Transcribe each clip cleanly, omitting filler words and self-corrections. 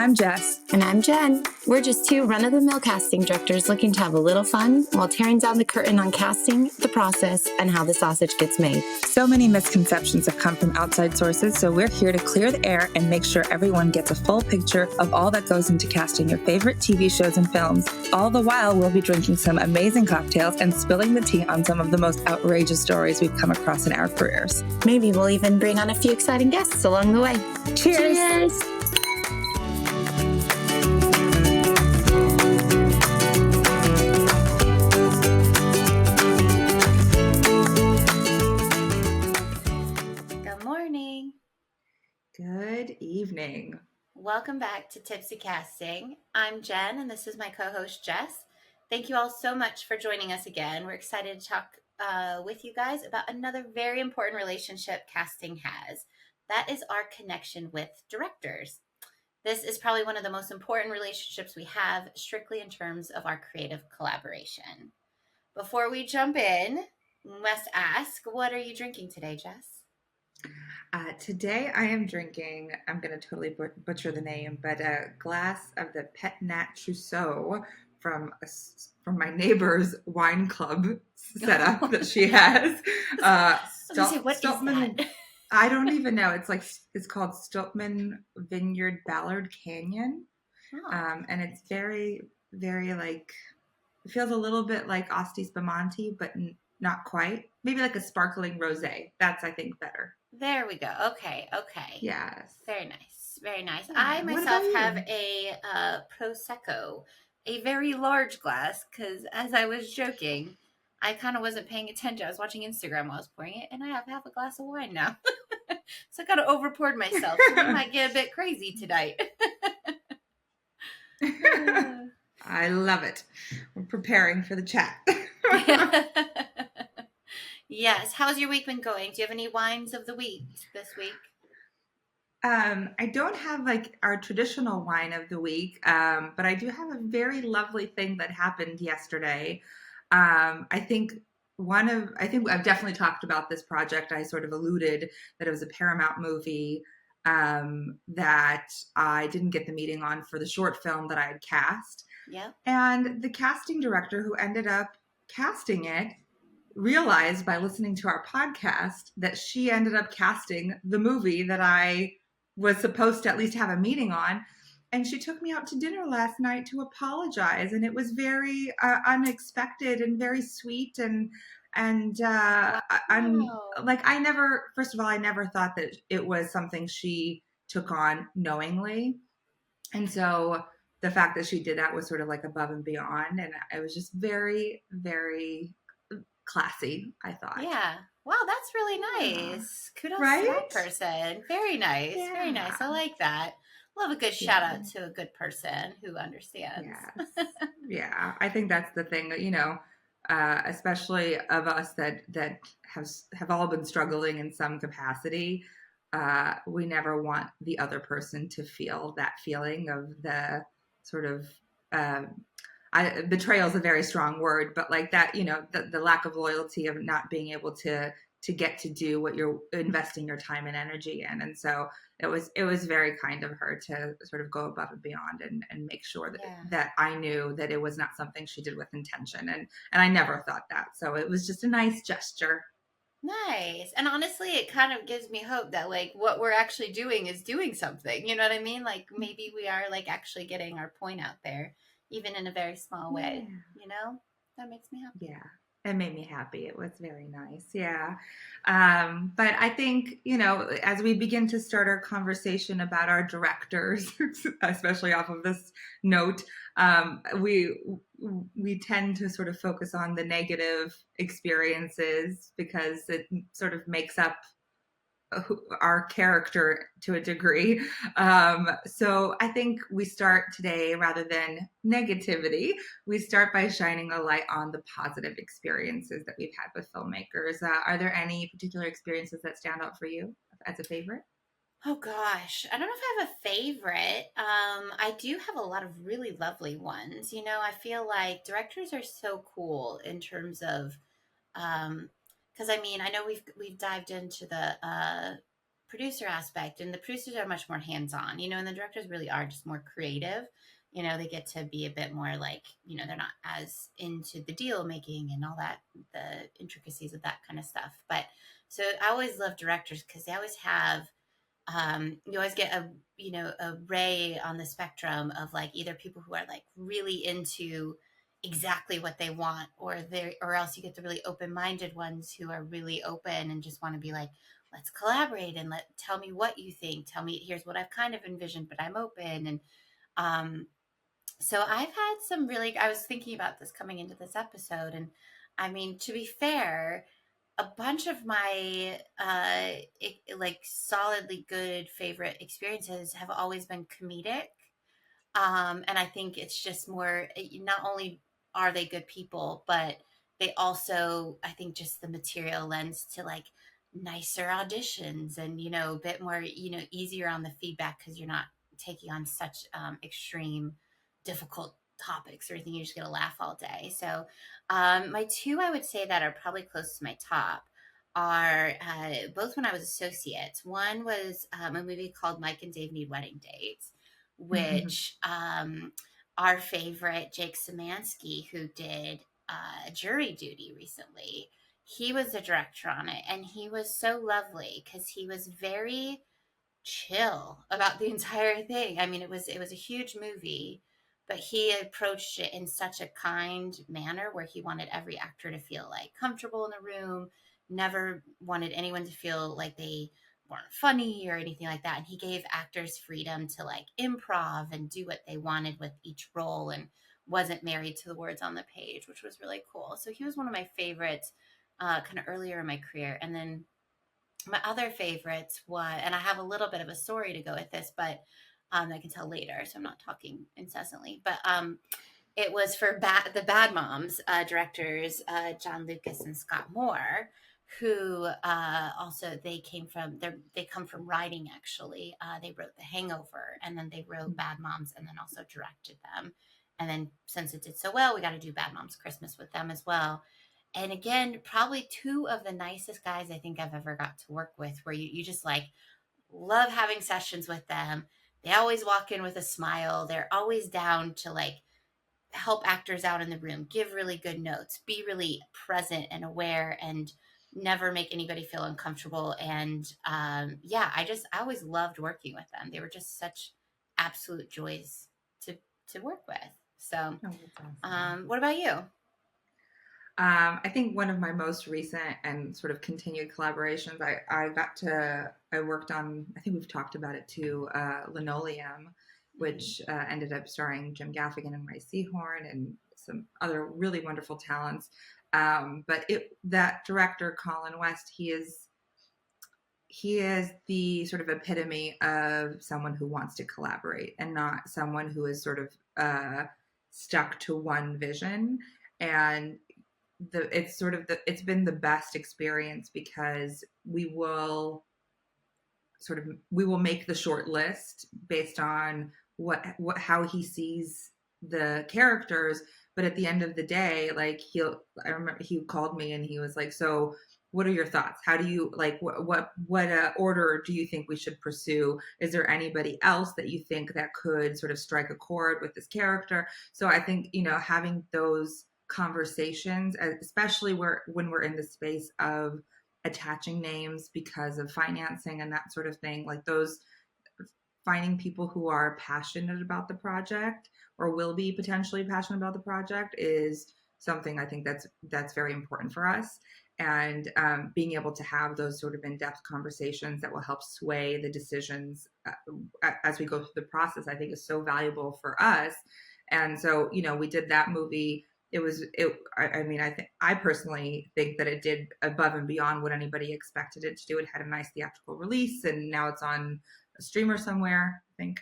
I'm Jess. And I'm Jenn. We're just two run-of-the-mill casting directors looking to have a little fun while tearing down the curtain on casting, the process, and how the sausage gets made. So many misconceptions have come from outside sources, so we're here to clear the air and make sure everyone gets a full picture of all that goes into casting your favorite TV shows and films. All the while, we'll be drinking some amazing cocktails and spilling the tea on some of the most outrageous stories we've come across in our careers. Maybe we'll even bring on a few exciting guests along the way. Cheers! Cheers. Good evening. Welcome back to Tipsy Casting. I'm Jenn, and this is my co-host Jess. Thank you all so much for joining us again. We're excited to talk with you guys about another very important relationship casting has. That is our connection with directors. This is probably one of the most important relationships we have, strictly in terms of our creative collaboration. Before we jump in, we must ask, what are you drinking today, Jess? Today I am drinking, I'm going to totally butcher the name, but a glass of the Pet Nat Trousseau from my neighbor's wine club setup that she has. What is that? I don't even know. It's called Stoltman Vineyard Ballard Canyon. Oh. And it's very, very it feels a little bit like Asti Spumante, but not quite. Maybe like a sparkling rosé. That's, I think, better. There we go. Okay. Yes. Very nice. Very nice. Yeah. I myself have a Prosecco, a very large glass, because as I was joking, I kind of wasn't paying attention. I was watching Instagram while I was pouring it, and I have half a glass of wine now. So I kind of over-poured myself. So we might get a bit crazy tonight. I love it. We're preparing for the chat. Yes. How's your week been going? Do you have any wines of the week this week? I don't have our traditional wine of the week, but I do have a very lovely thing that happened yesterday. I think I've definitely talked about this project. I sort of alluded that it was a Paramount movie that I didn't get the meeting on for the short film that I had cast. Yeah. And the casting director who ended up casting it realized by listening to our podcast that she ended up casting the movie that I was supposed to at least have a meeting on. And she took me out to dinner last night to apologize. And it was very unexpected and very sweet. And Wow. I never thought that it was something she took on knowingly. And so the fact that she did that was sort of above and beyond. And it was just very, very classy, I thought. Yeah. Wow, that's really nice. Kudos to that person. Very nice. Yeah. Very nice. I like that. Love a good shout out to a good person who understands. Yes. Yeah. I think that's the thing that, especially of us that have all been struggling in some capacity. We never want the other person to feel that feeling of the sort of, betrayal is a very strong word, but the lack of loyalty of not being able to get to do what you're investing your time and energy in. And so it was very kind of her to sort of go above and beyond and make sure that I knew that it was not something she did with intention. And I never thought that. So it was just a nice gesture. Nice. And honestly, it kind of gives me hope that what we're actually doing is doing something. You know what I mean? Maybe we are actually getting our point out there, even in a very small way. Yeah. That makes me happy. Yeah. It made me happy. It was very nice. Yeah. But I think, as we begin to start our conversation about our directors, especially off of this note, we tend to sort of focus on the negative experiences because it sort of makes up our character to a degree. So I think we start today, rather than negativity, we start by shining a light on the positive experiences that we've had with filmmakers. Are there any particular experiences that stand out for you as a favorite? Oh gosh, I don't know if I have a favorite. I do have a lot of really lovely ones. I feel like directors are so cool in terms of, because I know we've dived into the producer aspect, and the producers are much more hands-on, and the directors really are just more creative. They get to be a bit more like, they're not as into the deal making and all that, the intricacies of that kind of stuff. But so I always love directors because they always have, you always get a ray on the spectrum of like either people who are like really into exactly what they want, or else you get the really open-minded ones who are really open and just want to be like, let's collaborate and tell me what you think. Tell me, here's what I've kind of envisioned, but I'm open. And so I've had some really, I was thinking about this coming into this episode. And I mean, to be fair, a bunch of my like solidly good favorite experiences have always been comedic. And I think it's just more, not only are they good people, but they also, I think just the material lends to like nicer auditions and, a bit more, easier on the feedback because you're not taking on such extreme, difficult topics or anything. You just get a laugh all day. So my two, I would say, that are probably close to my top are both when I was associates. One was a movie called Mike and Dave Need Wedding Dates, which our favorite Jake Szymanski, who did Jury Duty recently, he was the director on it, and he was so lovely because he was very chill about the entire thing. I mean, it was a huge movie, but he approached it in such a kind manner where he wanted every actor to feel like comfortable in the room, never wanted anyone to feel like they weren't funny or anything like that. And he gave actors freedom to like improv and do what they wanted with each role and wasn't married to the words on the page, which was really cool. So he was one of my favorites kind of earlier in my career. And then my other favorites was, and I have a little bit of a story to go with this, but I can tell later, so I'm not talking incessantly. But it was for the Bad Moms directors, John Lucas and Scott Moore, who also they come from writing actually. They wrote The Hangover, and then they wrote Bad Moms, and then also directed them. And then since it did so well, we got to do Bad Moms Christmas with them as well. And again, probably two of the nicest guys I think I've ever got to work with, where you just like love having sessions with them. They always walk in with a smile. They're always down to like help actors out in the room, give really good notes, be really present and aware, and never make anybody feel uncomfortable. And I always loved working with them. They were just such absolute joys to work with. So, Oh, that's awesome. What about you? I think one of my most recent and sort of continued collaborations, I worked on, I think we've talked about it too, Linoleum, which ended up starring Jim Gaffigan and Ray Seahorn and some other really wonderful talents. But that director, Colin West, he is the sort of epitome of someone who wants to collaborate and not someone who is sort of stuck to one vision. And it's been the best experience because we will make the short list based on how he sees the characters, but at the end of the day, like I remember he called me and he was like, so what are your thoughts? How do you like what order do you think we should pursue? Is there anybody else that you think that could sort of strike a chord with this character? So I think, having those conversations, especially when we're in the space of attaching names because of financing and that sort of thing, like those, finding people who are passionate about the project or will be potentially passionate about the project is something I think that's very important for us. And being able to have those sort of in-depth conversations that will help sway the decisions as we go through the process, I think is so valuable for us. And so, we did that movie. I personally think that it did above and beyond what anybody expected it to do. It had a nice theatrical release, and now it's on a streamer somewhere, I think.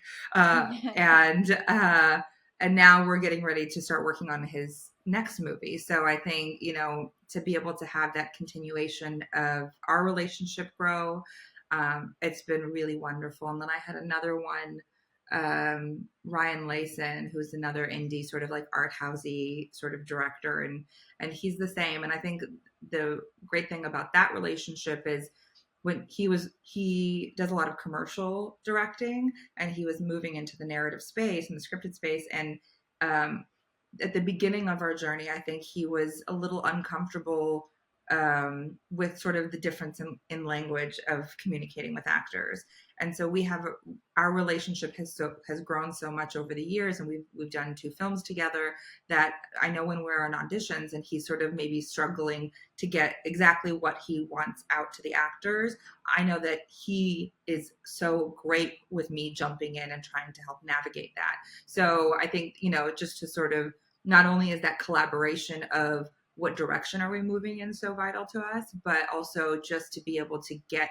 And now we're getting ready to start working on his next movie. So I think, to be able to have that continuation of our relationship grow, it's been really wonderful. And then I had another one, Ryan Layson, who's another indie sort of like art housey sort of director, and he's the same. And I think the great thing about that relationship is when he does a lot of commercial directing, and he was moving into the narrative space and the scripted space. And at the beginning of our journey, I think he was a little uncomfortable with sort of the difference in language of communicating with actors. And so our relationship has grown so much over the years, and we've done 2 films together, that I know when we're on auditions and he's sort of maybe struggling to get exactly what he wants out to the actors, I know that he is so great with me jumping in and trying to help navigate that. So I think, just to sort of, not only is that collaboration of what direction are we moving in so vital to us, but also just to be able to get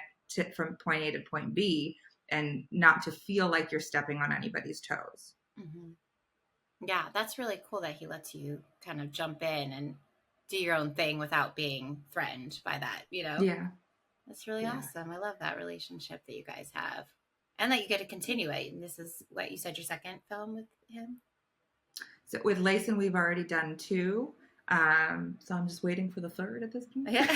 from point A to point B and not to feel like you're stepping on anybody's toes. Mm-hmm. Yeah, that's really cool that he lets you kind of jump in and do your own thing without being threatened by that, Yeah. That's really awesome. I love that relationship that you guys have, and that you get to continue it. And this is what you said, your second film with him? So with Layson, we've already done 2. So I'm just waiting for the 3rd at this point. Yeah.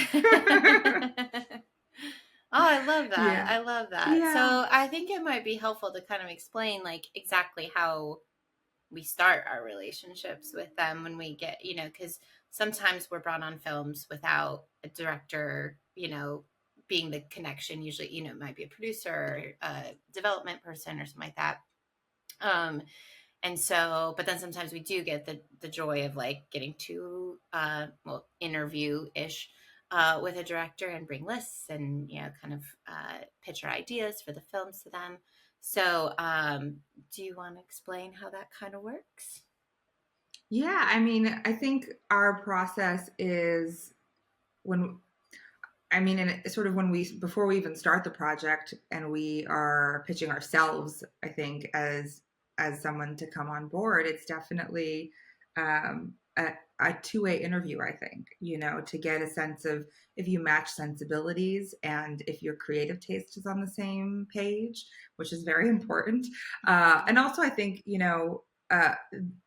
Oh, I love that. Yeah. I love that. Yeah. So I think it might be helpful to kind of explain like exactly how we start our relationships with them when we get, because sometimes we're brought on films without a director, being the connection. Usually, it might be a producer or a development person or something like that. And so, but then sometimes we do get the joy of like getting to, interview-ish with a director and bring lists and, kind of pitch our ideas for the films to them. So do you want to explain how that kind of works? Yeah, I mean, I think our process is sort of before we even start the project and we are pitching ourselves, I think, as someone to come on board, it's definitely a two-way interview, I think, to get a sense of if you match sensibilities and if your creative taste is on the same page, which is very important. And also, I think, a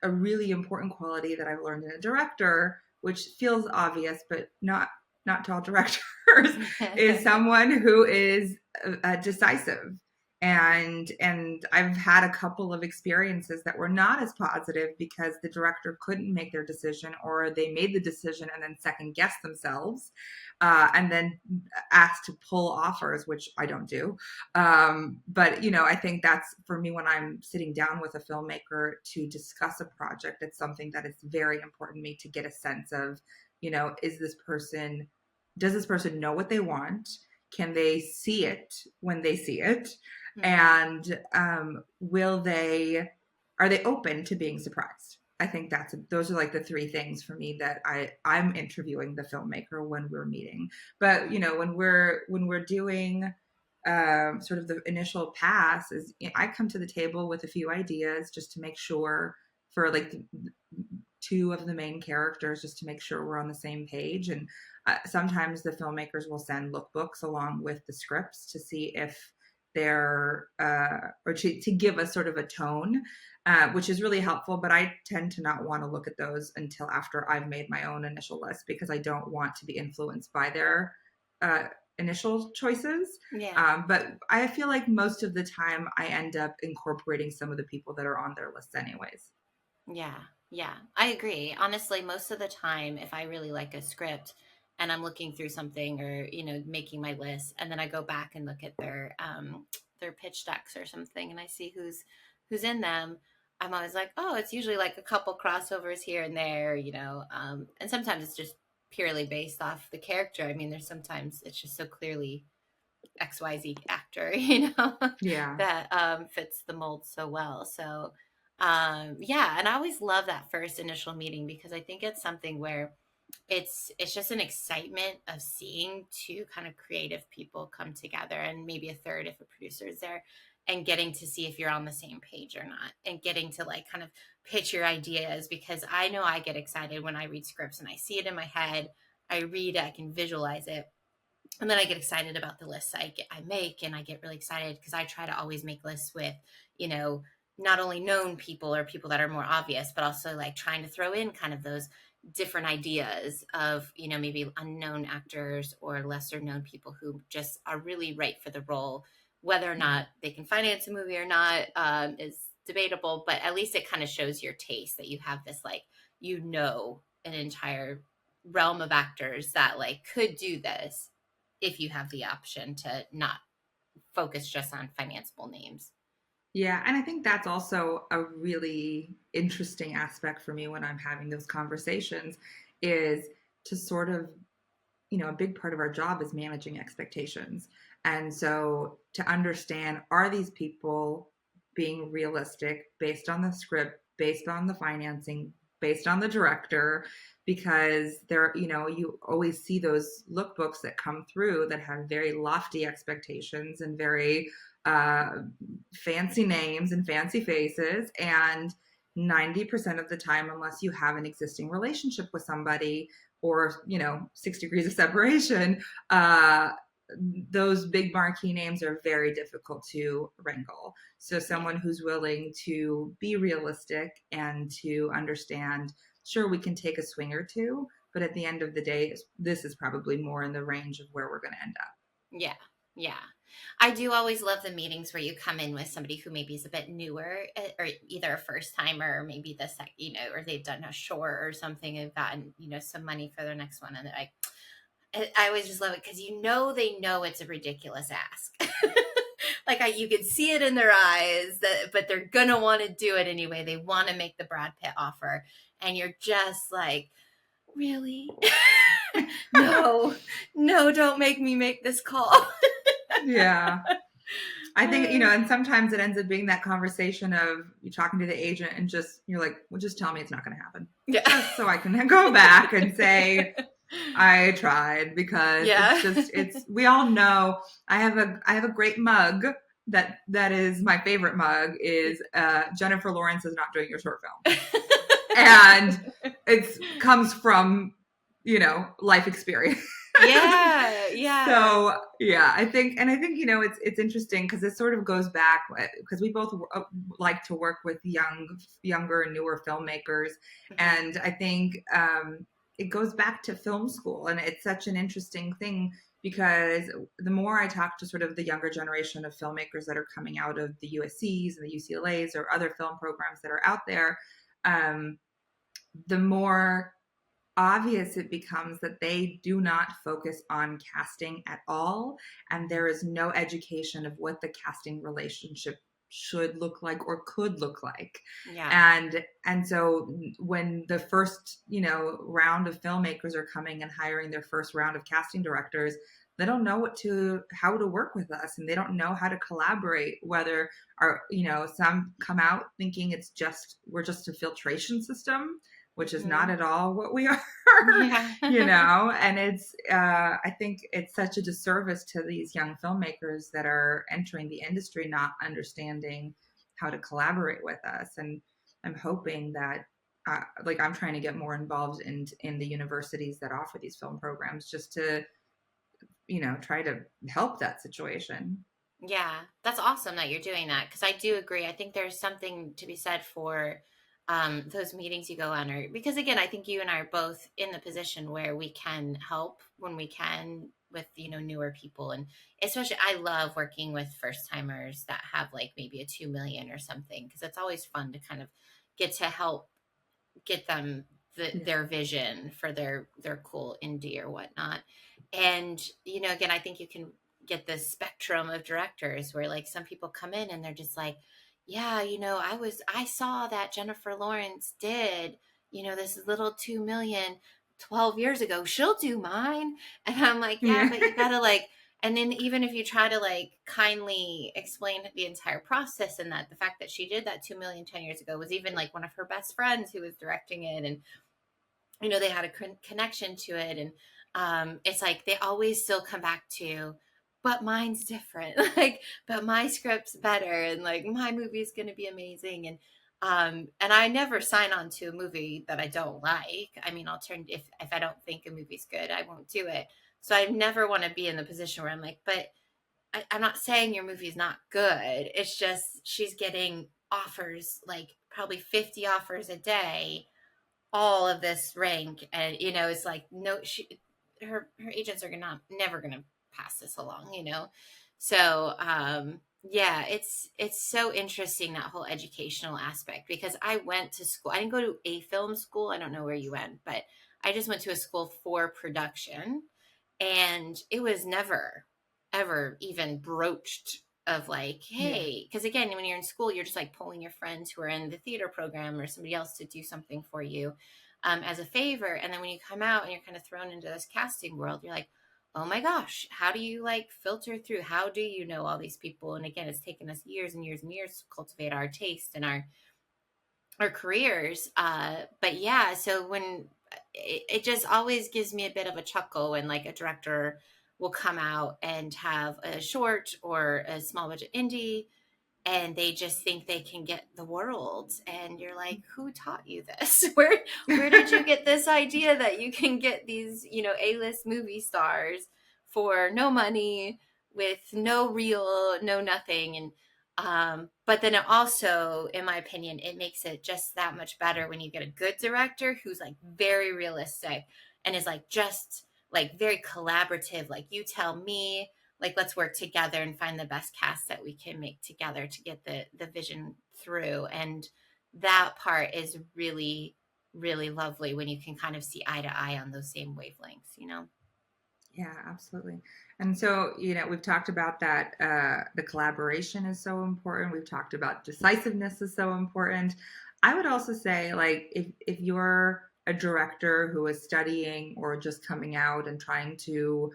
really important quality that I've learned in a director, which feels obvious, but not to all directors, is someone who is decisive. And I've had a couple of experiences that were not as positive because the director couldn't make their decision, or they made the decision and then second guessed themselves, and then asked to pull offers, which I don't do. But I think that's, for me, when I'm sitting down with a filmmaker to discuss a project, it's something that is very important to me to get a sense of, does this person know what they want? Can they see it when they see it? Mm-hmm. And are they open to being surprised? I think those are like the 3 things for me that I'm interviewing the filmmaker when we're meeting. But when we're doing sort of the initial pass, is I come to the table with a few ideas just to make sure, for like 2 of the main characters, just to make sure we're on the same page. And sometimes the filmmakers will send lookbooks along with the scripts to see if they're or to give us sort of a tone, which is really helpful. But I tend to not want to look at those until after I've made my own initial list, because I don't want to be influenced by their initial choices. Yeah. But I feel like most of the time I end up incorporating some of the people that are on their lists anyways. Yeah, I agree. Honestly, most of the time, if I really like a script and I'm looking through something, or, making my list, and then I go back and look at their pitch decks or something, and I see who's in them, I'm always like, oh, it's usually like a couple crossovers here and there, and sometimes it's just purely based off the character. I mean, there's sometimes it's just so clearly XYZ actor, Yeah. that fits the mold so well. So yeah, and I always love that first initial meeting, because I think it's something where it's just an excitement of seeing 2 kind of creative people come together, and maybe a third if a producer is there, and getting to see if you're on the same page or not, and getting to like kind of pitch your ideas, because I know I get excited when I read scripts and I see it in my head, I read it, I can visualize it. And then I get excited about the lists I make, and I get really excited because I try to always make lists with, not only known people or people that are more obvious, but also like trying to throw in kind of those different ideas of, you know, maybe unknown actors or lesser known people who just are really right for the role. Whether or not they can finance a movie or not is debatable, but at least it kind of shows your taste that you have this, like, you know, an entire realm of actors that like could do this if you have the option to not focus just on financeable names. Yeah, and I think that's also a really interesting aspect for me when I'm having those conversations is to sort of, you know, a big part of our job is managing expectations. And so to understand, are these people being realistic based on the script, based on the financing, based on the director? Because there, you know, you always see those lookbooks that come through that have very lofty expectations and very uh, fancy names and fancy faces. And 90% of the time, unless you have an existing relationship with somebody, or, you know, 6 degrees of separation, those big marquee names are very difficult to wrangle. So someone who's willing to be realistic and to understand, sure, we can take a swing or two, but at the end of the day, this is probably more in the range of where we're going to end up. Yeah. Yeah. I do always love the meetings where you come in with somebody who maybe is a bit newer, or either a first timer or maybe you know, or they've done a short or something and gotten, you know, some money for their next one. And they're like, I always just love it because, you know, they know it's a ridiculous ask. Like you could see it in their eyes but they're going to want to do it anyway. They want to make the Brad Pitt offer. And you're just like, really? No, don't make me make this call. Yeah. I think, you know, and sometimes it ends up being that conversation of you talking to the agent and just, you're like, well, just tell me it's not going to happen. Yeah. Just so I can go back and say, I tried, because we all know I have a great mug that is my favorite mug is Jennifer Lawrence is not doing your short film. And it comes from, you know, life experience. Yeah. So yeah, I think, you know, it's interesting because it sort of goes back, because we both like to work with younger and newer filmmakers. And I think it goes back to film school, and it's such an interesting thing because the more I talk to sort of the younger generation of filmmakers that are coming out of the USCs and the UCLAs or other film programs that are out there, the more obvious it becomes that they do not focus on casting at all, and there is no education of what the casting relationship should look like or could look like. Yeah. And so when the first, you know, round of filmmakers are coming and hiring their first round of casting directors, they don't know how to work with us, and they don't know how to collaborate. Whether you know, some come out thinking we're just a filtration system, which is not at all what we are. Yeah. You know, and it's I think it's such a disservice to these young filmmakers that are entering the industry not understanding how to collaborate with us. And I'm hoping that like I'm trying to get more involved in the universities that offer these film programs, just to, you know, try to help that situation. Yeah, that's awesome that you're doing that, because I do agree. I think there's something to be said for those meetings you go on, or because again, I think you and I are both in the position where we can help when we can with, you know, newer people. And especially I love working with first timers that have like maybe a 2 million or something, because it's always fun to kind of get to help get them their vision for their cool indie or whatnot. And, you know, again, I think you can get this spectrum of directors where like some people come in and they're just like, yeah, you know, I saw that Jennifer Lawrence did, you know, this little 2 million 12 years ago, she'll do mine. And I'm like, yeah, but you gotta like, and then even if you try to like kindly explain the entire process, and that the fact that she did that 2 million 10 years ago was even like one of her best friends who was directing it, and you know, they had a connection to it. And it's like they always still come back to, but mine's different. Like, but my script's better, and like my movie's going to be amazing. And I never sign on to a movie that I don't like. I mean, if I don't think a movie's good, I won't do it. So I never want to be in the position where I'm like, but I'm not saying your movie's not good. It's just she's getting offers, like probably 50 offers a day, all of this rank. And, it's like, no, her agents are never gonna pass this along, So, yeah, it's so interesting, that whole educational aspect, because I went to school. I didn't go to a film school. I don't know where you went, but I just went to a school for production, and it was never, ever even broached of like, hey, because again, when you're in school, you're just like pulling your friends who are in the theater program or somebody else to do something for you, as a favor. And then when you come out and you're kind of thrown into this casting world, you're like, oh my gosh, how do you like filter through? How do you know all these people? And again, it's taken us years and years and years to cultivate our taste and our careers. But yeah, so when it just always gives me a bit of a chuckle when like a director will come out and have a short or a small budget indie, and they just think they can get the world, and you're like, who taught you this? Where did you get this idea that you can get these, A-list movie stars for no money, with no nothing? And but then it also, in my opinion, it makes it just that much better when you get a good director who's like very realistic and is like just like very collaborative, like you tell me, like let's work together and find the best cast that we can make together to get the vision through. And that part is really, really lovely when you can kind of see eye to eye on those same wavelengths. Yeah, absolutely. And so, we've talked about that. The collaboration is so important. We've talked about decisiveness is so important. I would also say, like, if you're a director who is studying or just coming out and trying to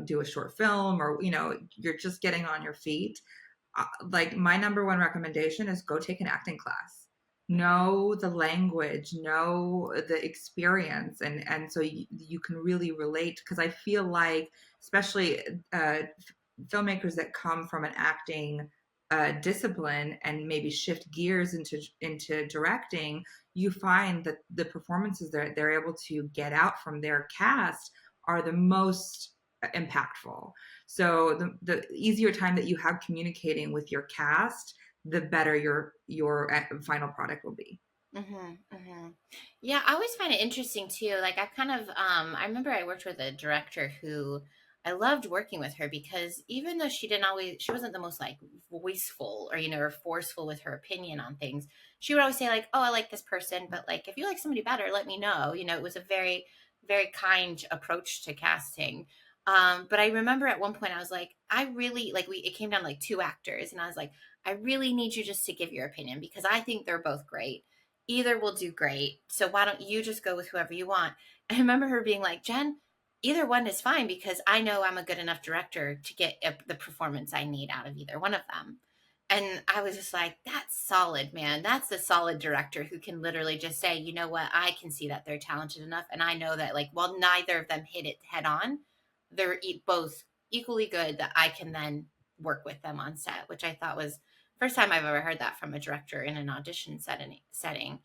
do a short film, or, you're just getting on your feet, like my number one recommendation is go take an acting class. Know the language, know the experience, and so you can really relate. Because I feel like, especially filmmakers that come from an acting discipline and maybe shift gears into directing, you find that the performances that they're able to get out from their cast are the most impactful. So the easier time that you have communicating with your cast, the better your final product will be. Yeah, I always find it interesting too. Like I kind of, I remember I worked with a director who I loved working with her, because even though she wasn't the most like voiceful or, or forceful with her opinion on things, she would always say like, oh, I like this person, but like, if you like somebody better, let me know. It was a very, very kind approach to casting. But I remember at one point I was like, I really like, it came down to like two actors, and I was like, I really need you just to give your opinion, because I think they're both great. Either will do great. So why don't you just go with whoever you want? I remember her being like, Jen, either one is fine, because I know I'm a good enough director to get the performance I need out of either one of them. And I was just like, that's solid, man. That's the solid director who can literally just say, you know what, I can see that they're talented enough. And I know that like, while neither of them hit it head on, they're both equally good, that I can then work with them on set, which I thought was first time I've ever heard that from a director in an audition setting.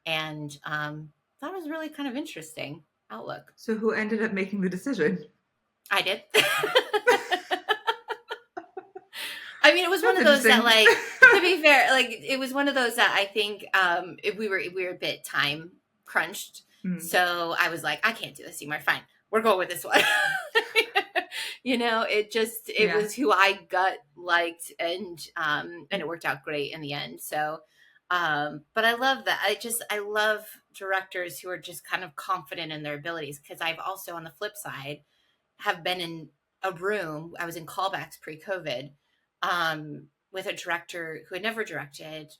And that was really kind of interesting outlook. So who ended up making the decision? I did. I mean, it was one of those that, like, to be fair, like it was one of those that I think we were a bit time crunched. So I was like, I can't do this anymore. Fine, we're going with this one. It was who I gut liked, and it worked out great in the end. So, but I love that. I love directors who are just kind of confident in their abilities, because I've also, on the flip side, have been in a room. I was in callbacks pre-COVID with a director who had never directed,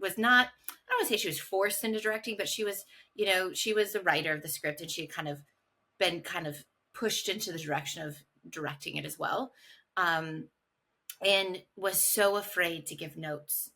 was not, I don't want to say she was forced into directing, but she was, she was the writer of the script, and she had kind of been pushed into the direction of directing it as well. And was so afraid to give notes.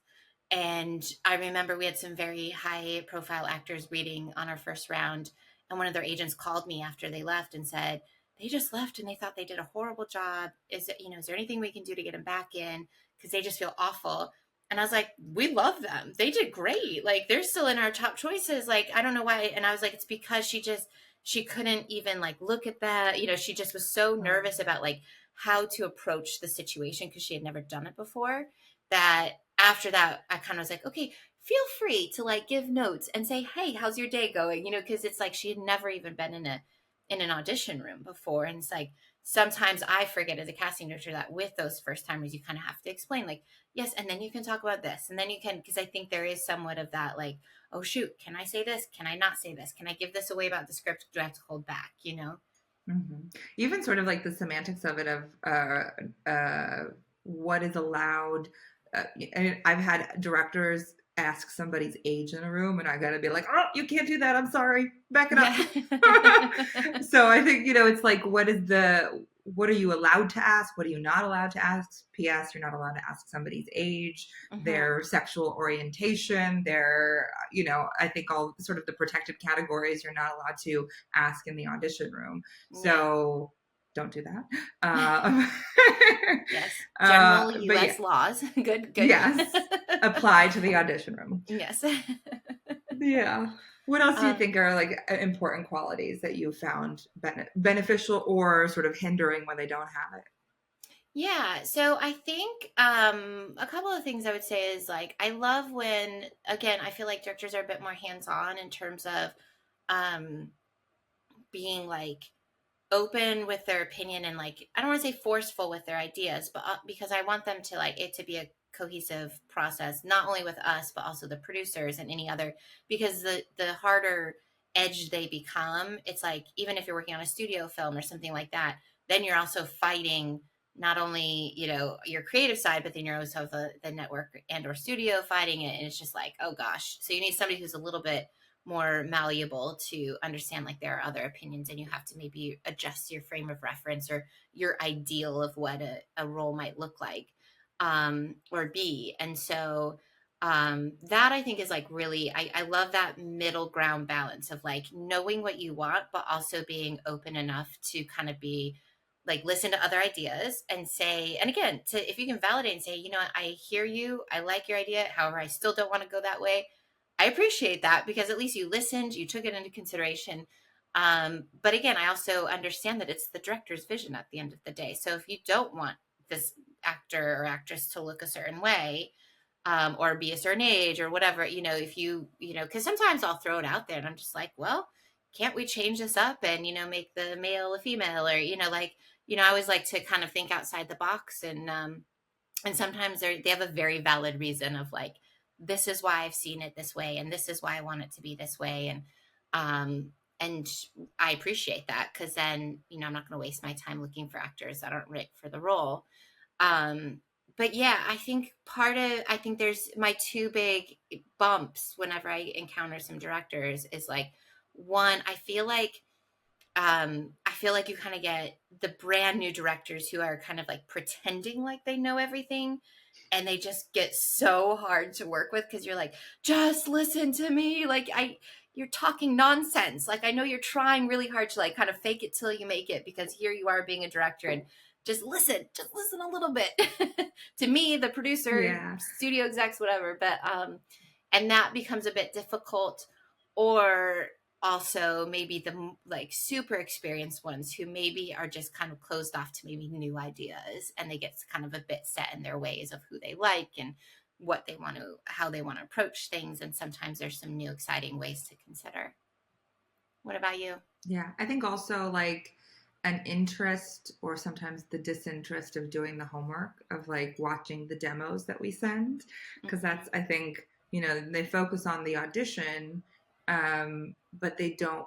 And I remember we had some very high profile actors reading on our first round, and one of their agents called me after they left and said, they just left and they thought they did a horrible job. Is there anything we can do to get them back in? Because they just feel awful. And I was like, we love them. They did great. Like, they're still in our top choices. Like, I don't know why. And I was like, it's because she couldn't even like look at that. She just was so nervous about like how to approach the situation, because she had never done it before, that after that, I kind of was like, okay, feel free to like give notes and say, hey, how's your day going? You know, because it's like she had never even been in an audition room before. And it's like sometimes I forget as a casting director that with those first timers, you kind of have to explain, like, yes, and then you can talk about this. And then you can, because I think there is somewhat of that, like, oh shoot, can I say this? Can I not say this? Can I give this away about the script? Do I have to hold back, you know? Mm-hmm. Even sort of like the semantics of it, of what is allowed. And I've had directors ask somebody's age in a room, and I got to be like, oh, you can't do that. I'm sorry. Back it up. Yeah. So I think, it's like, what are you allowed to ask? What are you not allowed to ask? P.S. You're not allowed to ask somebody's age, their sexual orientation, their, I think all sort of the protected categories you're not allowed to ask in the audition room. So don't do that. Yes. General U.S. Yeah. laws. Good. Yes. Apply to the audition room. Yes. Yeah. What else do you think are like important qualities that you found beneficial or sort of hindering when they don't have it? Yeah. So I think a couple of things I would say is like, I love when, again, I feel like directors are a bit more hands-on in terms of being like open with their opinion and like, I don't want to say forceful with their ideas, but because I want them to like it to be a cohesive process, not only with us, but also the producers and any other, because the harder edge they become, it's like, even if you're working on a studio film or something like that, then you're also fighting not only, your creative side, but then you're also the network and or studio fighting it. And it's just like, oh gosh. So you need somebody who's a little bit more malleable to understand like there are other opinions, and you have to maybe adjust your frame of reference or your ideal of what a role might look like or be. And so that I think is like really, I love that middle ground balance of like knowing what you want, but also being open enough to kind of be like, listen to other ideas and say, and again, if you can validate and say, I hear you, I like your idea, however, I still don't want to go that way. I appreciate that, because at least you listened, you took it into consideration. But again, I also understand that it's the director's vision at the end of the day. So if you don't want this actor or actress to look a certain way, or be a certain age or whatever, if because sometimes I'll throw it out there and I'm just like, well, can't we change this up and, make the male a female, or, I always like to kind of think outside the box. And sometimes they have a very valid reason of like, this is why I've seen it this way, and this is why I want it to be this way. And I appreciate that, because then, I'm not going to waste my time looking for actors that aren't right for the role. But yeah, I think there's my two big bumps whenever I encounter some directors is like, one, I feel like you kind of get the brand new directors who are kind of like pretending like they know everything, and they just get so hard to work with, because you're like, just listen to me. Like, you're talking nonsense. Like, I know you're trying really hard to like kind of fake it till you make it, because here you are being a director, and just listen a little bit to me, the producer, studio execs, whatever. But, and that becomes a bit difficult. Or also maybe the like super experienced ones who maybe are just kind of closed off to maybe new ideas, and they get kind of a bit set in their ways of who they like and how they want to approach things. And sometimes there's some new exciting ways to consider. What about you? Yeah, I think also like an interest, or sometimes the disinterest of doing the homework, of like watching the demos that we send, because that's, I think, they focus on the audition, but they don't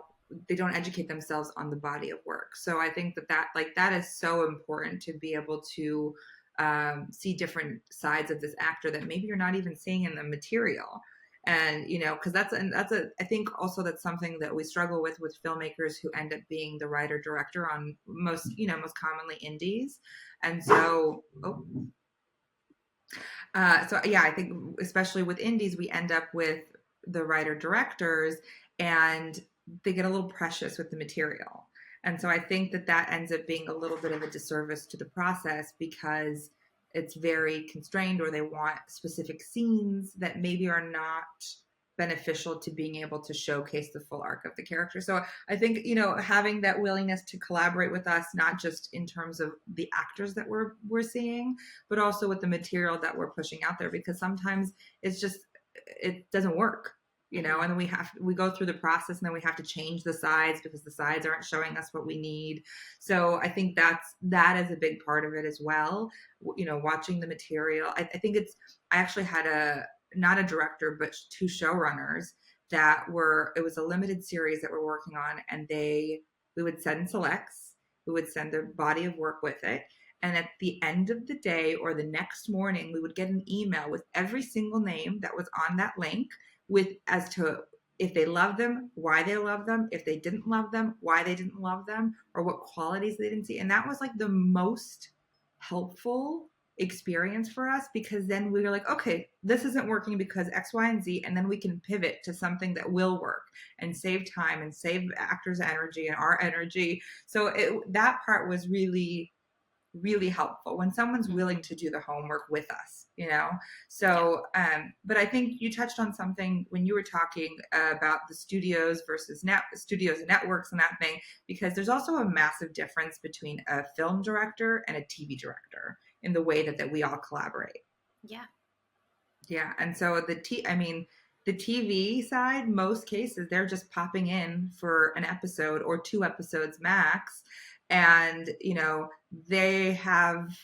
educate themselves on the body of work. So I think that is so important, to be able to see different sides of this actor that maybe you're not even seeing in the material. And, because I think also that's something that we struggle with filmmakers who end up being the writer director on most commonly indies. And so, yeah, I think especially with indies, we end up with the writer directors, and they get a little precious with the material. And so I think that ends up being a little bit of a disservice to the process, because it's very constrained, or they want specific scenes that maybe are not beneficial to being able to showcase the full arc of the character. So I think, having that willingness to collaborate with us, not just in terms of the actors that we're seeing, but also with the material that we're pushing out there, because sometimes it doesn't work, and then we go through the process, and then we have to change the sides because the sides aren't showing us what we need. So I think that is a big part of it as well. Watching the material. I think I actually had not a director, but two showrunners it was a limited series that we're working on, and we would send selects, we would send their body of work with it. And at the end of the day or the next morning, we would get an email with every single name that was on that link as to if they loved them, why they loved them, if they didn't love them, why they didn't love them, or what qualities they didn't see. And that was like the most helpful experience for us, because then we were like, okay, this isn't working because X, Y, and Z, and then we can pivot to something that will work and save time and save actors' energy and our energy. So that part was really, really helpful when someone's willing to do the homework with us, So, but I think you touched on something when you were talking about the studios versus studios and networks and that thing, because there's also a massive difference between a film director and a TV director in the way that we all collaborate. Yeah. Yeah. And so the TV side, most cases, they're just popping in for an episode or 2 episodes max. And, they have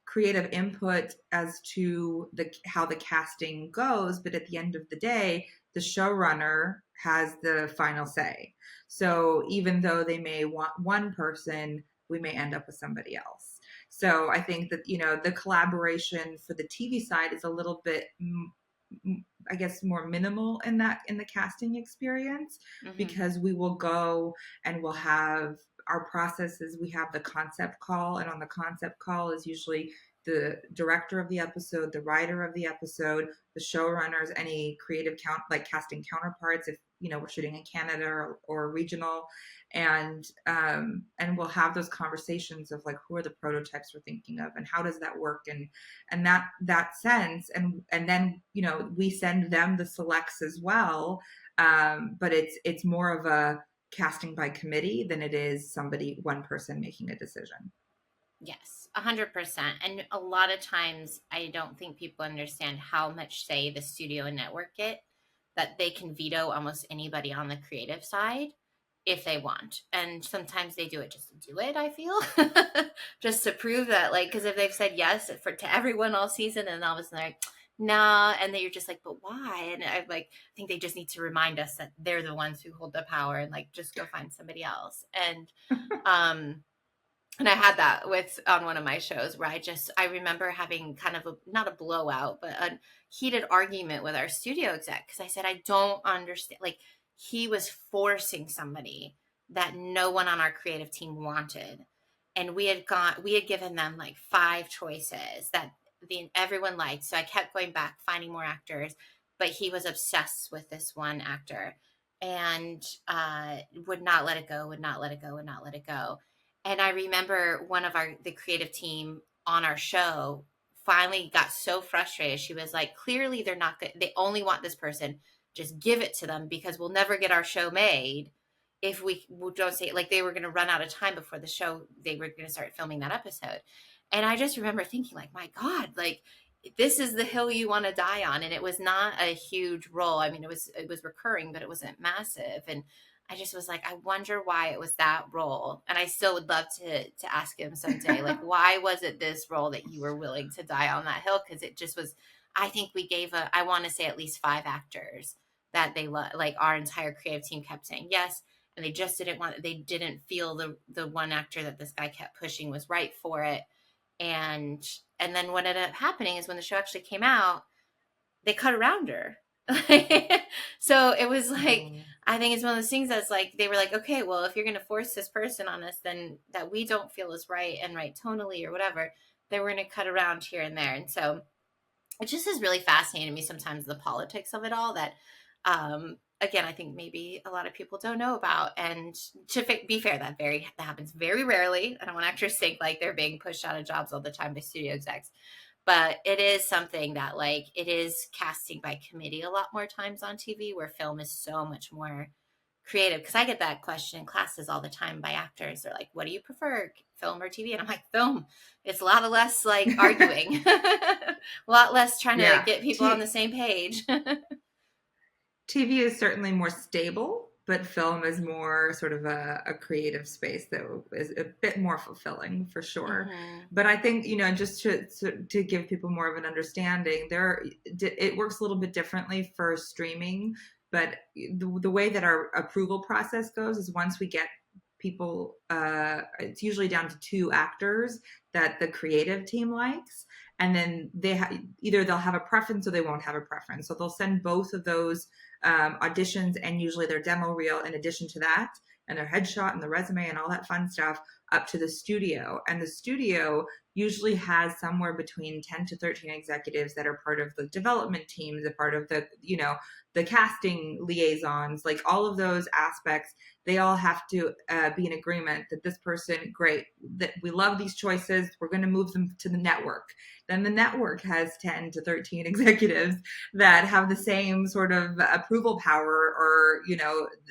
creative input as to how the casting goes. But at the end of the day, the showrunner has the final say. So even though they may want one person, we may end up with somebody else. So I think that, the collaboration for the TV side is a little bit, I guess, more minimal in the casting experience, because we will go and we'll have our processes. We have the concept call, and on the concept call is usually the director of the episode, the writer of the episode, the showrunners, any creative casting counterparts, if we're shooting in Canada or regional, and we'll have those conversations of like, who are the prototypes we're thinking of, and how does that work, and that sense, and then we send them the selects as well, but it's more of a casting by committee than it is one person making a decision. Yes, 100%. And a lot of times I don't think people understand how much say the studio and network get, that they can veto almost anybody on the creative side if they want. And sometimes they do it just to do it, I feel. Just to prove that, like, because if they've said yes to everyone all season, and all of a sudden they're like, nah, and then you're just like, but why? And I think they just need to remind us that they're the ones who hold the power, and like, just go find somebody else. And and I had that on one of my shows where I remember having kind of not a blowout, but a heated argument with our studio exec, because I said, I don't understand. Like, he was forcing somebody that no one on our creative team wanted. And we had given them like 5 choices that everyone liked. So I kept going back, finding more actors, but he was obsessed with this one actor and would not let it go, would not let it go, would not let it go. And I remember one of the creative team on our show finally got so frustrated. She was like, clearly they're not good. They only want this person. Just give it to them, because we'll never get our show made if we don't say it. Like, they were going to run out of time before the show. They were going to start filming that episode. And I just remember thinking, like, my God, like, this is the hill you want to die on. And it was not a huge role. I mean, it was recurring, but it wasn't massive. And I just was like, I wonder why it was that role. And I still would love to ask him someday, like, why was it this role that you were willing to die on that hill? Because it just was, I think we gave I want to say at least 5 actors that they like our entire creative team kept saying yes. And they just they didn't feel the one actor that this guy kept pushing was right for it. And then what ended up happening is when the show actually came out, they cut around her. So it was like, I think it's one of those things that's like, they were like, okay, well, if you're going to force this person on us, then that we don't feel is right and right tonally or whatever, then we're going to cut around here and there. And so it just is really fascinating to me sometimes, the politics of it all, that, again, I think maybe a lot of people don't know about. And to be fair, that happens very rarely. I don't want actors to think like they're being pushed out of jobs all the time by studio execs. But it is something that like it is casting by committee a lot more times on TV, where film is so much more creative. Because I get that question in classes all the time by actors. They're like, what do you prefer, film or TV? And I'm like, film. It's a lot of less like arguing, a lot less trying to Yeah. get people on the same page. TV is certainly more stable, but film is more sort of a creative space that is a bit more fulfilling for sure. Mm-hmm. But I think, just to give people more of an understanding, it works a little bit differently for streaming. But the way that our approval process goes is once we get people, it's usually down to 2 actors that the creative team likes. And then either they'll have a preference or they won't have a preference. So they'll send both of those auditions and usually their demo reel in addition to that, and their headshot and the resume and all that fun stuff up to the studio. And the studio usually has somewhere between 10 to 13 executives that are part of the development teams, a part of the casting liaisons, like all of those aspects. They all have to be in agreement that this person, great, that we love these choices, we're going to move them to the network. Then the network has 10 to 13 executives that have the same sort of approval power or,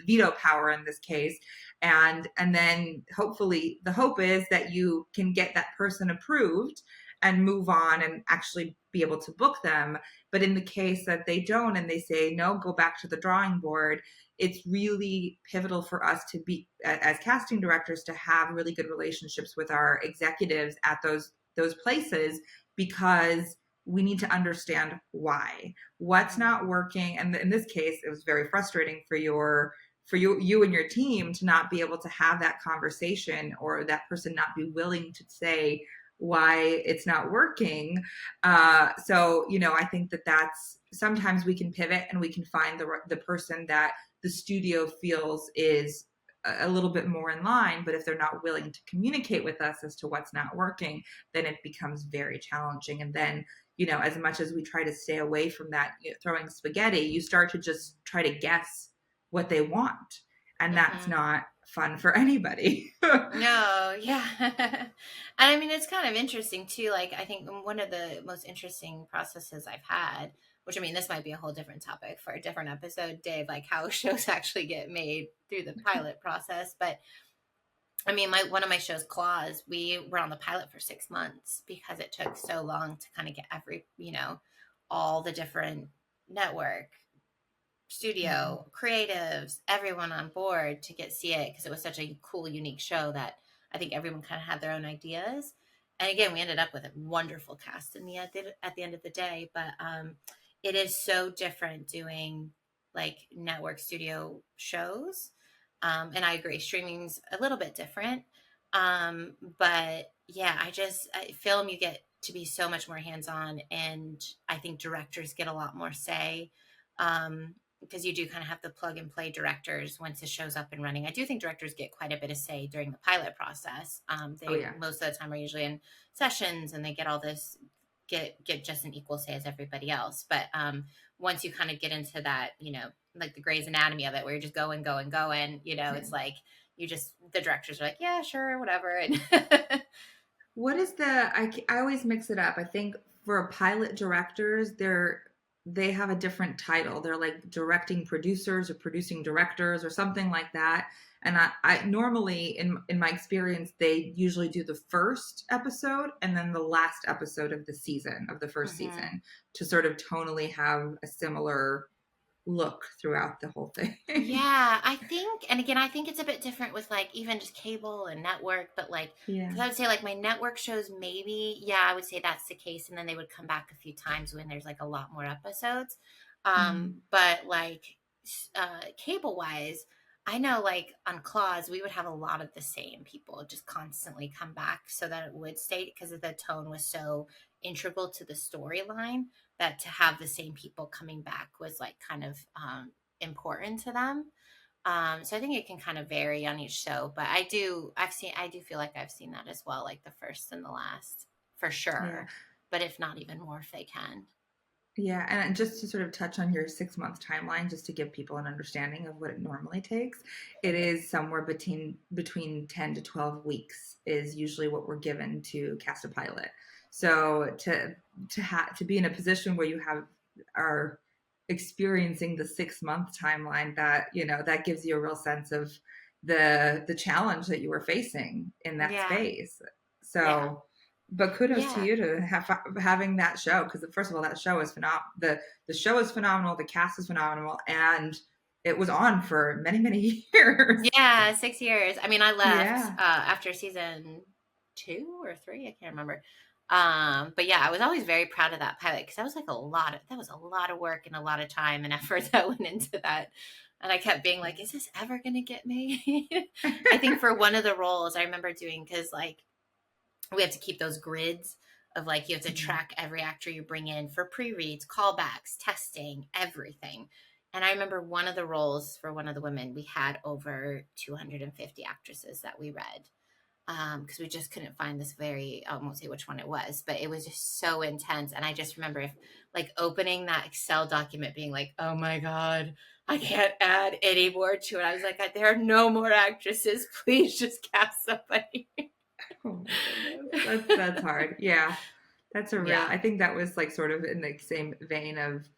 veto power in this case. And then hopefully the hope is that you can get that person approved and move on and actually be able to book them. But in the case that they don't and they say, no, go back to the drawing board, it's really pivotal for us to be, as casting directors, to have really good relationships with our executives at those places, because we need to understand what's not working. And in this case, it was very frustrating for you and your team to not be able to have that conversation, or that person not be willing to say why it's not working. So, I think that's sometimes we can pivot and we can find the person that the studio feels is a little bit more in line. But if they're not willing to communicate with us as to what's not working, then it becomes very challenging. And then, as much as we try to stay away from that, throwing spaghetti, you start to just try to guess what they want. And that's not fun for anybody. No, yeah. And I mean, it's kind of interesting too. Like, I think one of the most interesting processes I've had, which I mean, this might be a whole different topic for a different episode, Dave, like how shows actually get made through the pilot process. But I mean, one of my shows, Claws, we were on the pilot for 6 months because it took so long to kind of get all the different network, studio, creatives, everyone on board to see it, because it was such a cool, unique show that I think everyone kind of had their own ideas. And again, we ended up with a wonderful cast at the end of the day. But it is so different doing like network studio shows. And I agree, streaming's a little bit different. But yeah, film, you get to be so much more hands-on, and I think directors get a lot more say. Because you do kind of have the plug and play directors once the show's up and running. I do think directors get quite a bit of say during the pilot process. They most of the time are usually in sessions, and they get all this, get just an equal say as everybody else. But once you kind of get into that, like the Grey's Anatomy of it, where you're just going, it's like the directors are like, yeah, sure, whatever. And what is I always mix it up. I think for pilot directors, they have a different title. They're like directing producers or producing directors or something like that. And I normally, in my experience, they usually do the first episode and then the last episode of the season, of the first season, to sort of tonally have a similar look throughout the whole thing. Yeah, I think it's a bit different with like even just cable and network, but like, because I would say like my network shows, maybe, I would say that's the case. And then they would come back a few times when there's like a lot more episodes. But like cable wise, I know like on Claws, we would have a lot of the same people just constantly come back so that it would stay, because the tone was so integral to the storyline, that to have the same people coming back was like kind of important to them. So I think it can kind of vary on each show, but I do feel like I've seen that as well, like the first and the last for sure. But if not even more, if they can. Yeah, and just to sort of touch on your 6-month timeline, just to give people an understanding of what it normally takes, it is somewhere between 10 to 12 weeks is usually what we're given to cast a pilot. So to be in a position where you are experiencing the 6-month timeline, that, you know, that gives you a real sense of the challenge that you were facing in that Yeah. space. So, Yeah. but kudos to Yeah. you to having that show, because first of all, that show is phenomenal. The show is phenomenal. The cast is phenomenal, and it was on for many, many years. Yeah, 6 years. I mean, I left Yeah. after season 2 or 3, I can't remember. But yeah, I was always very proud of that pilot, because that was like that was a lot of work and a lot of time and effort that went into that. And I kept being like, is this ever going to get made? I think for one of the roles I remember doing, because like we have to keep those grids of like, you have to track every actor you bring in for pre-reads, callbacks, testing, everything. And I remember one of the roles for one of the women, we had over 250 actresses that we read, because we just couldn't find this I won't say which one it was, but it was just so intense. And I just remember like opening that Excel document being like, oh my God, I can't add any more to it. I was like, there are no more actresses. Please just cast somebody. Oh my goodness. That's hard. Yeah. That's a real, Yeah. I think that was like sort of in the same vein of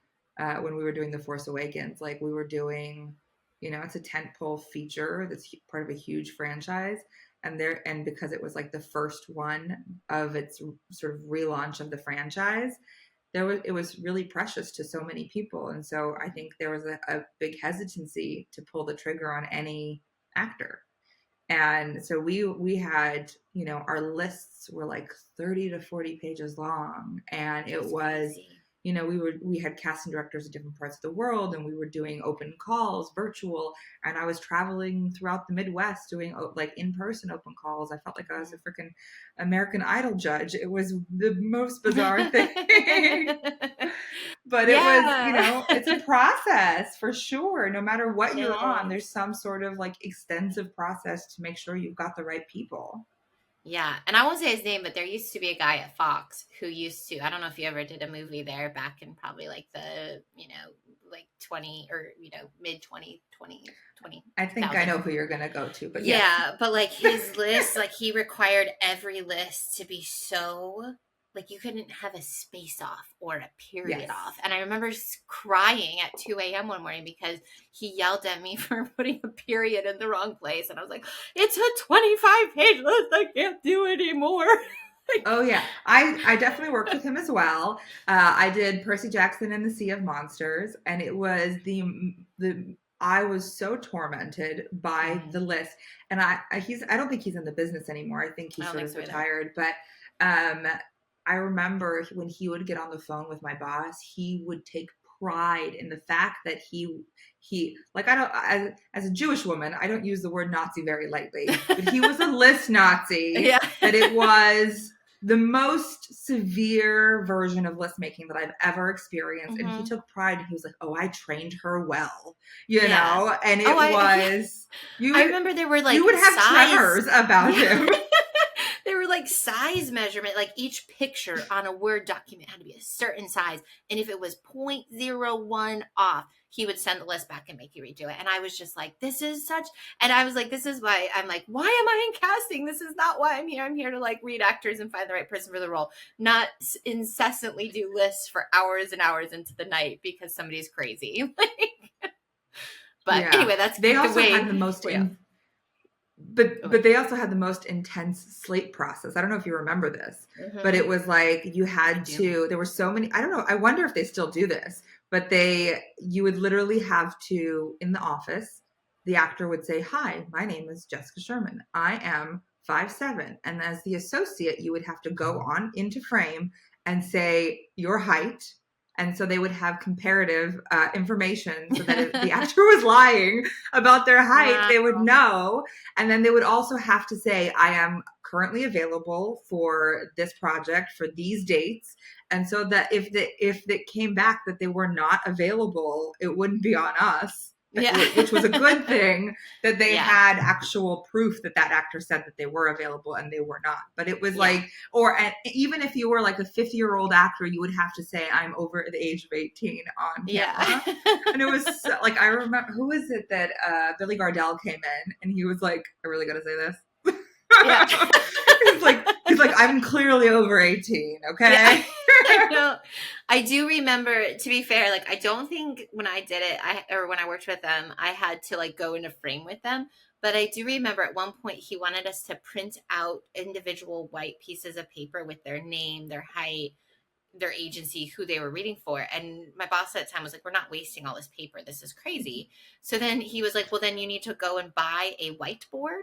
when we were doing The Force Awakens. Like we were doing, you know, it's a tentpole feature that's part of a huge franchise. And because it was like the first one of its sort of relaunch of the franchise, it was really precious to so many people. And so I think there was a big hesitancy to pull the trigger on any actor. And so we had, you know, our lists were like 30 to 40 pages long, and it was crazy. You know, we had casting directors in different parts of the world, and we were doing open calls, virtual, and I was traveling throughout the Midwest doing like in-person open calls. I felt like I was a freaking American Idol judge. It was the most bizarre thing. But it was, you know, it's a process for sure. No matter what you're on, there's some sort of like extensive process to make sure you've got the right people. Yeah. And I won't say his name, but there used to be a guy at Fox who used to, I don't know if you ever did a movie there back in probably like the, you know, like 20 or, you know, mid 20. I think I know who you're going to go to, but yeah. Yes. But like his list, like he required every list to be so, like you couldn't have a space off or a period off. And I remember crying at 2 a.m. one morning because he yelled at me for putting a period in the wrong place. And I was like, it's a 25-page list. I can't do anymore. Oh yeah, I definitely worked with him as well. I did Percy Jackson and the Sea of Monsters, and it was I was so tormented by the list. And I don't think he's in the business anymore. I think he's sort of retired. But I remember when he would get on the phone with my boss, he would take pride in the fact that he like, I don't, as a Jewish woman, I don't use the word Nazi very lightly, but he was a list Nazi. Yeah. That it was the most severe version of list making that I've ever experienced. And he took pride, and he was like, oh, I trained her well, you know? And I remember there were like, you would have tremors about him. There were like size measurement, like each picture on a Word document had to be a certain size. And if it was 0.01 off, he would send the list back and make you redo it. And I was just like, and I was like, this is why I'm like, why am I in casting? This is not why I'm here. I'm here to like read actors and find the right person for the role, not incessantly do lists for hours and hours into the night because somebody's crazy. Anyway, that's they also had the most But they also had the most intense slate process. I don't know if you remember this, but it was like you had there were so many, I don't know, I wonder if they still do this, but you would literally have to, in the office, the actor would say, hi, my name is Jessica Sherman. I am 5'7". And as the associate, you would have to go on into frame and say your height. And so they would have comparative information so that if the actor was lying about their height, they would know. And then they would also have to say, I am currently available for this project for these dates. And so that if it came back that they were not available, it wouldn't be on us. Which was a good thing that they had actual proof that actor said that they were available and they were not. But it was like, even if you were like a 50-year-old actor, you would have to say, I'm over the age of 18 on camera. And it was like, I remember, who is it that Billy Gardell came in and he was like, I really got to say this. Yeah. he's like, I'm clearly over 18, okay? Yeah. I know. I do remember, to be fair, like I don't think when I did it, when I worked with them, I had to like go in a frame with them. But I do remember at one point he wanted us to print out individual white pieces of paper with their name, their height, their agency, who they were reading for. And my boss at the time was like, we're not wasting all this paper. This is crazy. So then he was like, well, then you need to go and buy a whiteboard.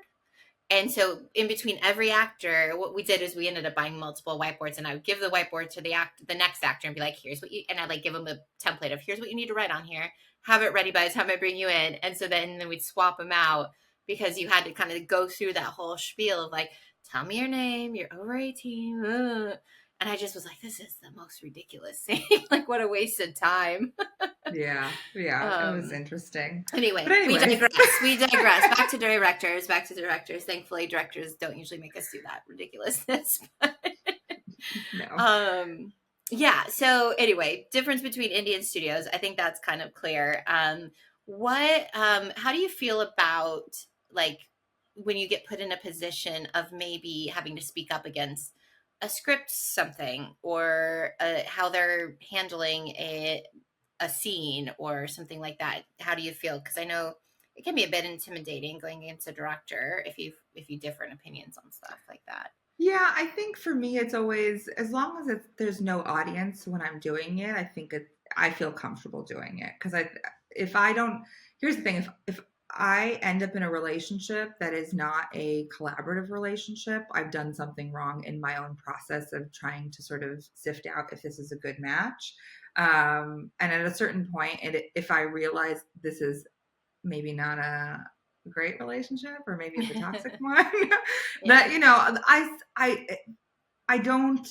And so in between every actor, what we did is we ended up buying multiple whiteboards, and I would give the whiteboard to the next actor and be like, here's what you, and I'd like give them a template of here's what you need to write on here, have it ready by the time I bring you in. And so then we'd swap them out, because you had to kind of go through that whole spiel of like, tell me your name, you're over 18. And I just was like, this is the most ridiculous thing. Like, what a waste of time. Yeah, it was interesting. Anyway, we digress. Back to directors. Thankfully, directors don't usually make us do that ridiculousness. No. Yeah. So anyway, difference between indie and studios. I think that's kind of clear. How do you feel about like when you get put in a position of maybe having to speak up against a script, something, or how they're handling a scene or something like that? How do you feel? Because I know it can be a bit intimidating going against a director if you differ in opinions on stuff like that. Yeah, I think for me, it's always, as long as there's no audience when I'm doing it, I feel comfortable doing it. Because here's the thing, if I end up in a relationship that is not a collaborative relationship, I've done something wrong in my own process of trying to sort of sift out if this is a good match. And at a certain point, if I realize this is maybe not a great relationship, or maybe it's a toxic one, that, I don't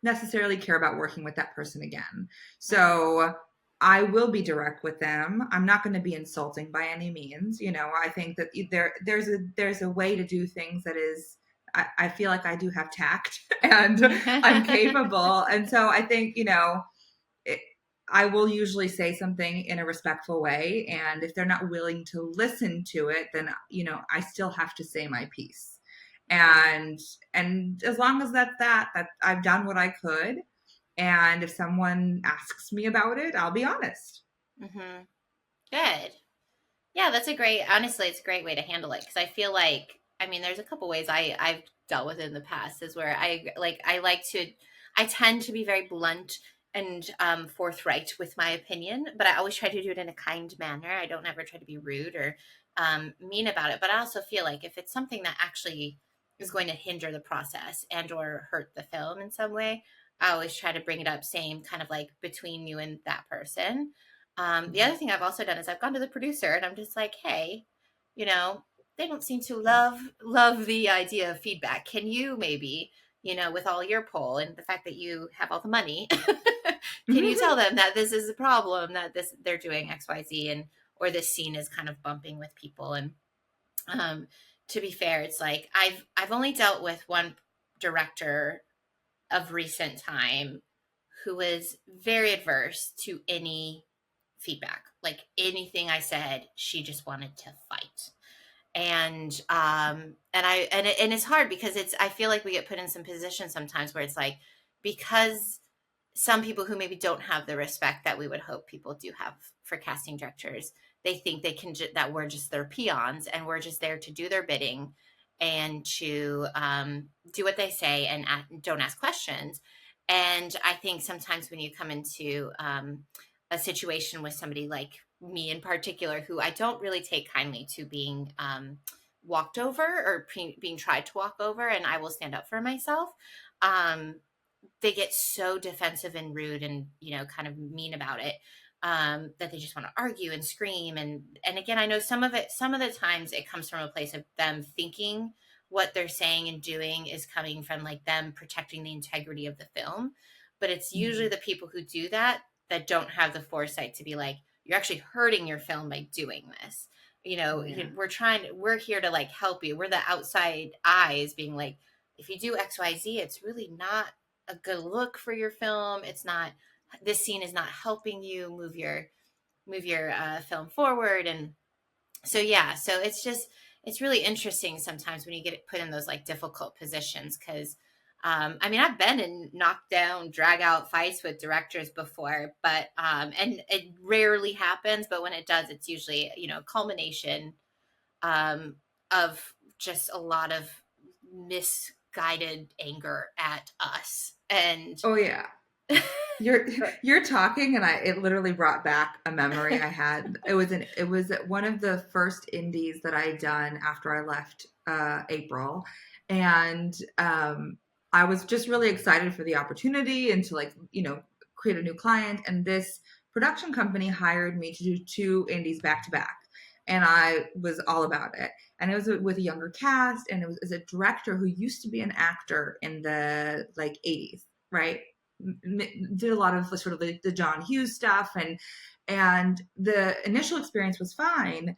necessarily care about working with that person again. So I will be direct with them. I'm not going to be insulting by any means. I think that there's a way to do things that is, I feel like I do have tact and I'm capable. And so I think, I will usually say something in a respectful way. And if they're not willing to listen to it, then, I still have to say my piece. And as long as that's that I've done what I could. And if someone asks me about it, I'll be honest. Mm-hmm. Good. Yeah, it's a great way to handle it. Because I feel like, there's a couple ways I've dealt with it in the past, is where I tend to be very blunt and forthright with my opinion, but I always try to do it in a kind manner. I don't ever try to be rude or mean about it. But I also feel like if it's something that actually is going to hinder the process and or hurt the film in some way, I always try to bring it up, same kind of like between you and that person. The other thing I've also done is I've gone to the producer and I'm just like, hey, they don't seem to love the idea of feedback. Can you maybe, with all your pull and the fact that you have all the money, can you tell them that this is a problem, that they're doing XYZ, and or this scene is kind of bumping with people? And to be fair, it's like I've only dealt with one director of recent time who was very adverse to any feedback. Like anything I said, she just wanted to fight. And it's hard because I feel like we get put in some positions sometimes where it's like, because some people who maybe don't have the respect that we would hope people do have for casting directors, they think they can that we're just their peons and we're just there to do their bidding and to do what they say and don't ask questions. And I think sometimes when you come into a situation with somebody like me in particular, who I don't really take kindly to being walked over or being tried to walk over, and I will stand up for myself, they get so defensive and rude and, kind of mean about it, that they just want to argue and scream. And again, I know some of the times it comes from a place of them thinking what they're saying and doing is coming from like them protecting the integrity of the film. But it's usually the people who do that don't have the foresight to be like, you're actually hurting your film by doing this. We're here to like help you. We're the outside eyes being like, if you do XYZ, it's really not a good look for your film. It's not, this scene is not helping you move your film forward. And so, yeah, so it's just, it's really interesting sometimes when you get put in those like difficult positions, because I mean, I've been in knockdown, drag out fights with directors before, but and it rarely happens, but when it does, it's usually, you know, a culmination of just a lot of misguided anger at us. And Oh yeah. You're talking, and it literally brought back a memory I had. It was one of the first indies that I had done after I left April, and I was just really excited for the opportunity and to, like, you know, create a new client. And this production company hired me to do 2 indies back to back, and I was all about it. And it was with a younger cast, and it was a director who used to be an actor in the like 80s, right? Did a lot of sort of the John Hughes stuff, and the initial experience was fine.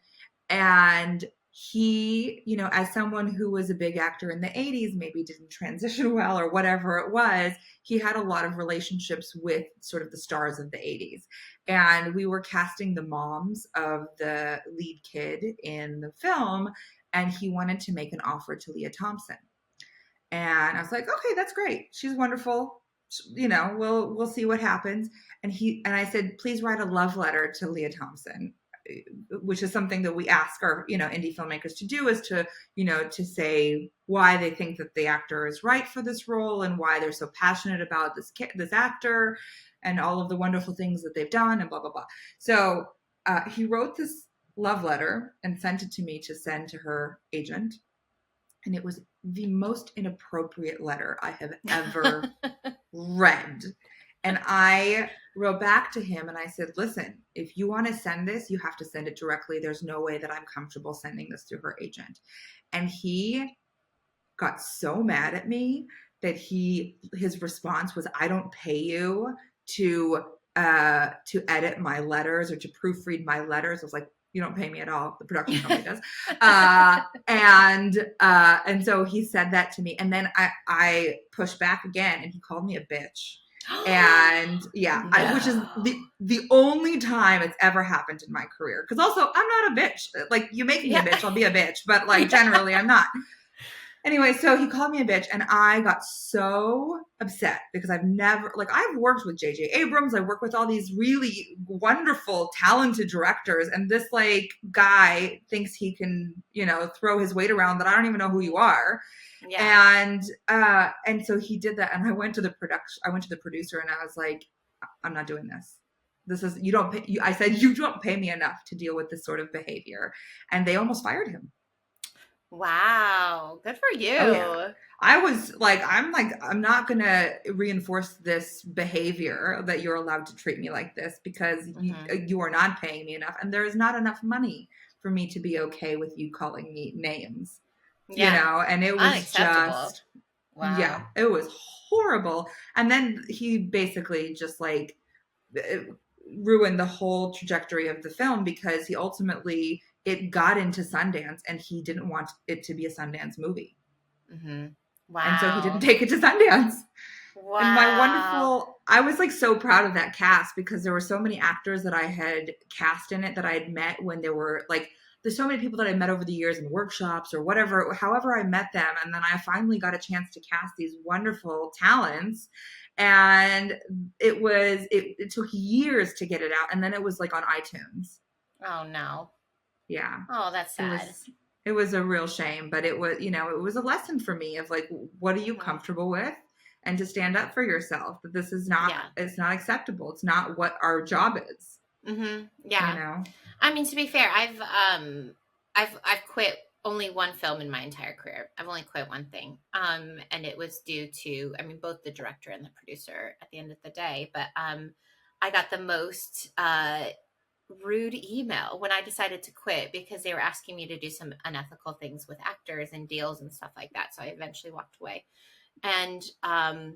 And he, you know, as someone who was a big actor in the 80s, maybe didn't transition well or whatever it was, he had a lot of relationships with sort of the stars of the 80s. And we were casting the moms of the lead kid in the film, and he wanted to make an offer to Leah Thompson. And I was like, okay, that's great. She's wonderful. You know, we'll see what happens. And I said, please write a love letter to Leah Thompson, which is something that we ask our, you know, indie filmmakers to do, is to, you know, to say why they think that the actor is right for this role and why they're so passionate about this actor and all of the wonderful things that they've done and blah, blah, blah. So he wrote this love letter and sent it to me to send to her agent. And it was the most inappropriate letter I have ever read. And I wrote back to him and I said, listen, if you want to send this, you have to send it directly. There's no way that I'm comfortable sending this to her agent. And he got so mad at me that his response was, I don't pay you to edit my letters or to proofread my letters. I was like, you don't pay me at all. The production company does. And so he said that to me. And then I pushed back again, and he called me a bitch. And yeah, No. which is the only time it's ever happened in my career. Because also, I'm not a bitch. Like, you make me a bitch, I'll be a bitch. But like, generally, I'm not. Anyway, so he called me a bitch, and I got so upset because I've worked with J.J. Abrams. I work with all these really wonderful, talented directors, and this like guy thinks he can, you know, throw his weight around that I don't even know who you are. Yeah. And so he did that, and I went to the producer, and I was like, I'm not doing this. This is, you don't pay, I said, you don't pay me enough to deal with this sort of behavior. And they almost fired him. Wow. Good for you. Oh, yeah. I was like, I'm not going to reinforce this behavior that you're allowed to treat me like this because you are not paying me enough. And there is not enough money for me to be okay with you calling me names, you know? And it was just, wow. Yeah, it was horrible. And then he basically just like ruined the whole trajectory of the film because he ultimately, it got into Sundance and he didn't want it to be a Sundance movie. Wow. And so he didn't take it to Sundance. Wow. And I was like so proud of that cast because there were so many actors that I had cast in it that I had met when they were like, there's so many people that I met over the years in workshops or whatever, however I met them. And then I finally got a chance to cast these wonderful talents. And it took years to get it out. And then it was like on iTunes. Oh, no. Yeah. Oh, that's sad. It was a real shame, but it was, you know, it was a lesson for me of like, what are you comfortable with? And to stand up for yourself, that this is not, it's not acceptable. It's not what our job is. Yeah. You know? I mean, to be fair, I've quit only one film in my entire career. I've only quit one thing. And it was due to, I mean, both the director and the producer at the end of the day, but I got the most rude email when I decided to quit because they were asking me to do some unethical things with actors and deals and stuff like that. So I eventually walked away. And I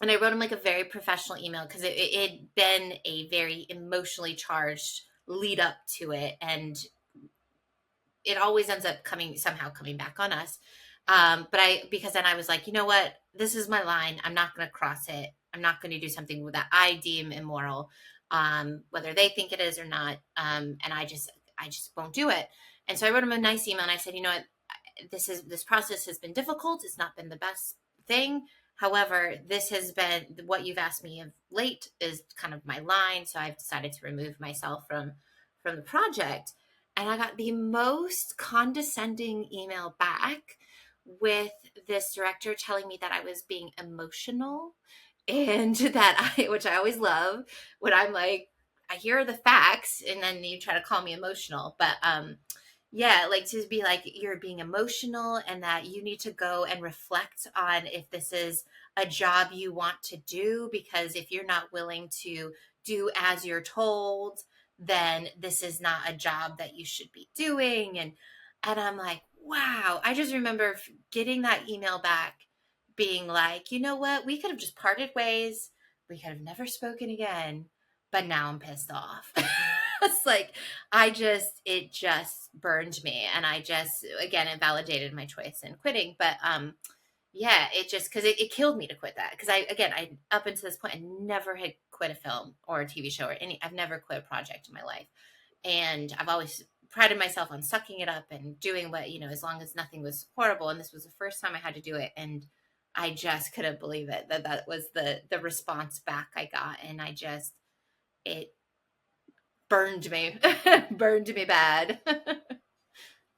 wrote him like a very professional email because it had been a very emotionally charged lead up to it. And it always ends up coming back on us. Because then I was like, you know what, this is my line. I'm not going to cross it. I'm not going to do something that I deem immoral, whether they think it is or not. And I just won't do it. And so I wrote him a nice email and I said, you know what, this process has been difficult. It's not been the best thing. However, this has been what you've asked me of late is kind of my line. So I've decided to remove myself from the project. And I got the most condescending email back with this director telling me that I was being emotional and that which I always love when I'm like, I hear the facts and then you try to call me emotional. But yeah, like to be like, you're being emotional and that you need to go and reflect on if this is a job you want to do, because if you're not willing to do as you're told, then this is not a job that you should be doing. And I'm like, wow. I just remember getting that email back being like, you know what, we could have just parted ways, we could have never spoken again, but now I'm pissed off. It's like, it just burned me. And I just, again, it validated my choice in quitting. But yeah, it just, because it killed me to quit that. Because I up until this point, I never had quit a film or a TV show I've never quit a project in my life. And I've always prided myself on sucking it up and doing what, as long as nothing was horrible. And this was the first time I had to do it. And I just couldn't believe it, that was the response back I got. And it burned me, burned me bad.